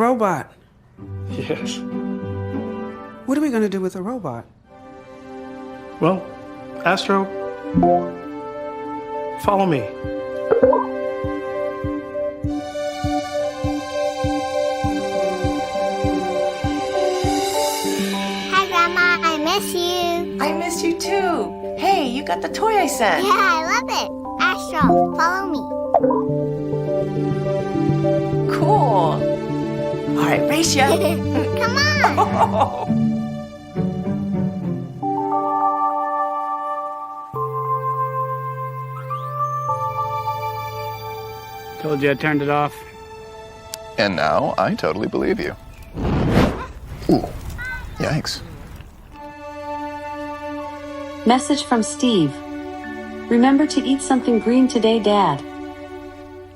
robot. Yes. What are we going to do with the robot? Well, Astro, follow me. Hi, Grandma. I miss you. I miss you too. Hey, you got the toy I sent. Yeah, I love it. Astro, follow me. Cool. All right, race ya. Come on. Told you I turned it off. And now I totally believe you. Ooh, yikes. Message from Steve. Remember to eat something green today, Dad.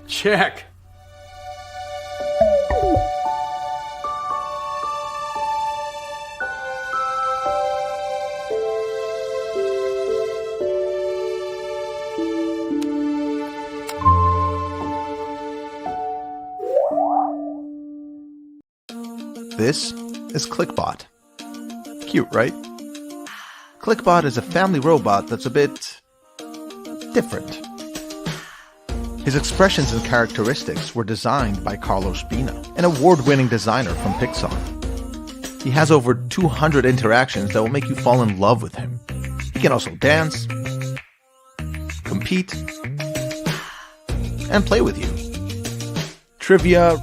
Check. This is ClickBot. Cute, right? ClickBot is a family robot that's a bit different. His expressions and characteristics were designed by Carlos Bina, an award-winning designer from Pixar. He has over 200 interactions that will make you fall in love with him. He can also dance, compete, and play with you. Trivia,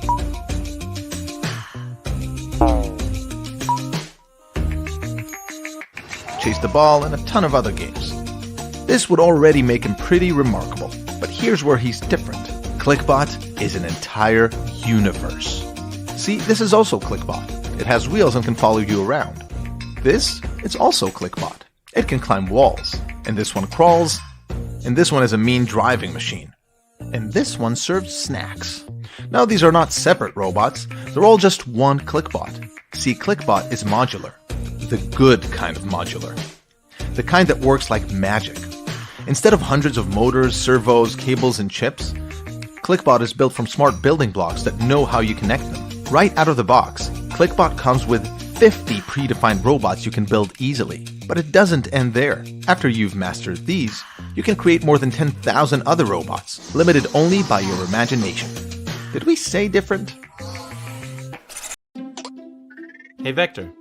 chase the ball, and a ton of other games. This would already make him pretty remarkable, but here's where he's different. ClickBot is an entire universe. See, this is also ClickBot. It has wheels and can follow you around. This is also ClickBot. It can climb walls, and this one crawls, and this one is a mean driving machine. And this one serves snacks. Now these are not separate robots, they're all just one ClickBot. See, ClickBot is modular. The good kind of modular. The kind that works like magic. Instead of hundreds of motors, servos, cables, and chips, ClickBot is built from smart building blocks that know how you connect them. Right out of the box, ClickBot comes with 50 predefined robots you can build easily. But it doesn't end there. After you've mastered these, you can create more than 10,000 other robots, limited only by your imagination. Did we say different? Hey Vector,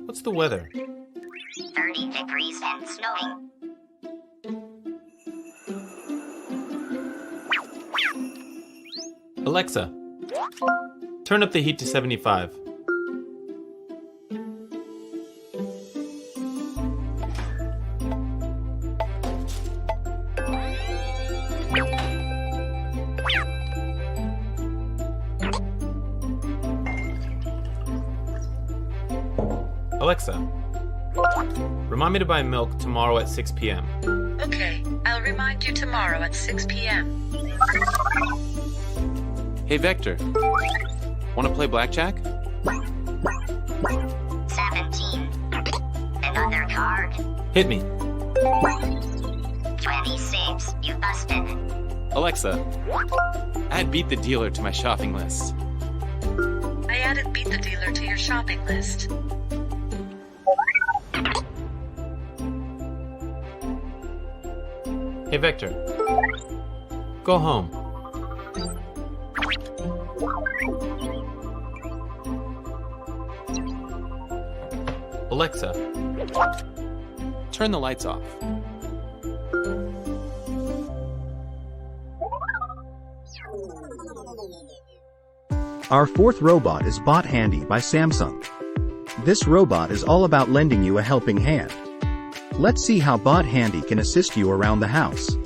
what's the weather? 30 degrees and snowing. Alexa, turn up the heat to 75. Alexa, remind me to buy milk tomorrow at 6 p.m. Okay, I'll remind you tomorrow at 6 p.m. Hey Vector, want to play blackjack? 17. Another card. Hit me. 26. You busted. Alexa, add Beat the Dealer to my shopping list. I added Beat the Dealer to your shopping list. Hey Vector, go home. Alexa, turn the lights off. Our fourth robot is Bot Handy by Samsung. This robot is all about lending you a helping hand. Let's see how Bot Handy can assist you around the house.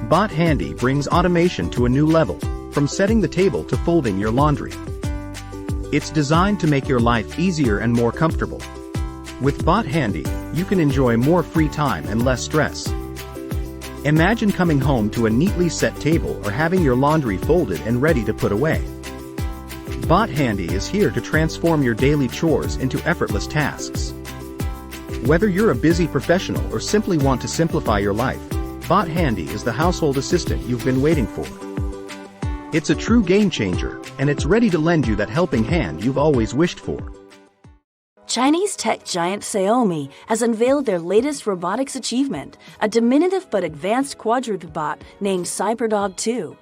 Bot Handy brings automation to a new level, from setting the table to folding your laundry. It's designed to make your life easier and more comfortable. With Bot Handy, you can enjoy more free time and less stress. Imagine coming home to a neatly set table or having your laundry folded and ready to put away. Bot Handy is here to transform your daily chores into effortless tasks. Whether you're a busy professional or simply want to simplify your life, Bot Handy is the household assistant you've been waiting for. It's a true game changer, and it's ready to lend you that helping hand you've always wished for. Chinese tech giant Xiaomi has unveiled their latest robotics achievement, a diminutive but advanced quadruped bot named CyberDog 2.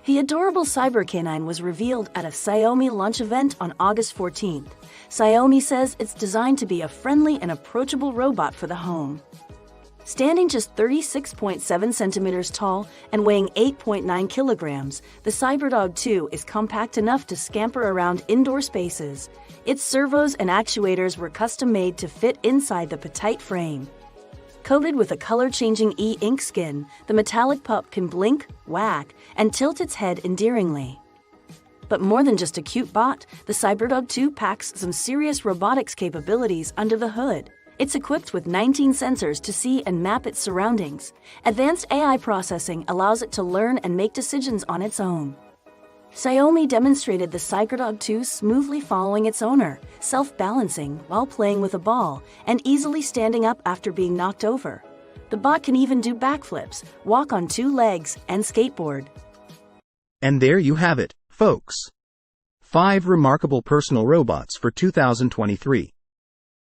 The adorable cyber canine was revealed at a Xiaomi launch event on August 14th. Xiaomi says it's designed to be a friendly and approachable robot for the home. Standing just 36.7 centimeters tall and weighing 8.9 kilograms, the CyberDog 2 is compact enough to scamper around indoor spaces. Its servos and actuators were custom-made to fit inside the petite frame. Coated with a color-changing e-ink skin, the metallic pup can blink, whack, and tilt its head endearingly. But more than just a cute bot, the CyberDog 2 packs some serious robotics capabilities under the hood. It's equipped with 19 sensors to see and map its surroundings. Advanced AI processing allows it to learn and make decisions on its own. Xiaomi demonstrated the CyberDog 2 smoothly following its owner, self-balancing while playing with a ball, and easily standing up after being knocked over. The bot can even do backflips, walk on 2 legs, and skateboard. And there you have it, folks. 5 remarkable personal robots for 2023.